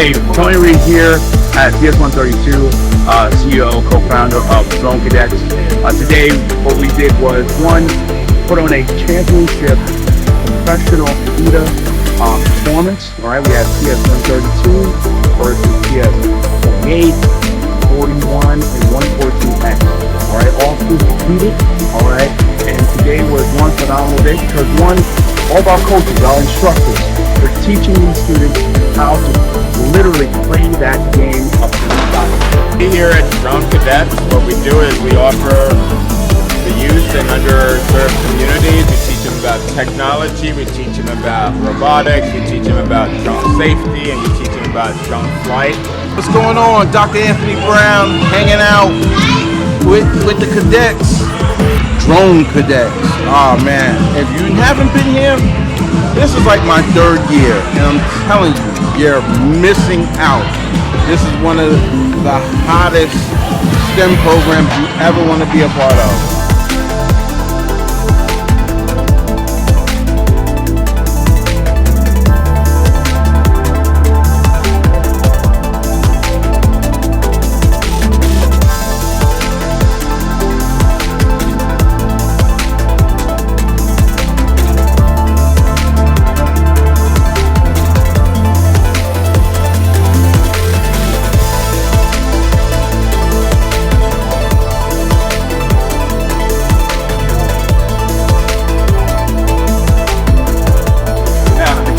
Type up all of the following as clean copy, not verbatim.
Hey, Tony Reed here at PS132, CEO, co-founder of Drone Cadets. Today, what we did was, one, put on a championship professional FIDA performance. All right, we had PS132 versus PS28, 41, and 114X. All right, all schools competed. All right, and today was one phenomenal day because all of our coaches, our instructors, we're teaching these students how to literally play that game up to the top. Here at Drone Cadets, what we do is we offer the youth in underserved communities. We teach them about technology, we teach them about robotics, we teach them about drone safety, and we teach them about drone flight. What's going on? Dr. Anthony Brown hanging out with the cadets. Drone Cadets. Oh man, if you haven't been here, this is like my third year, and I'm telling you, you're missing out. This is one of the hottest STEM programs you ever want to be a part of.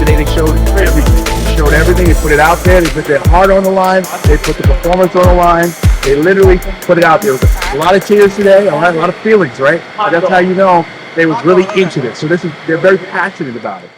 They showed everything. They put it out there. They put their heart on the line. They put the performance on the line. They literally put it out there. There was a lot of tears today. A lot of feelings, right? That's how you know they was really into this. So they're very passionate about it.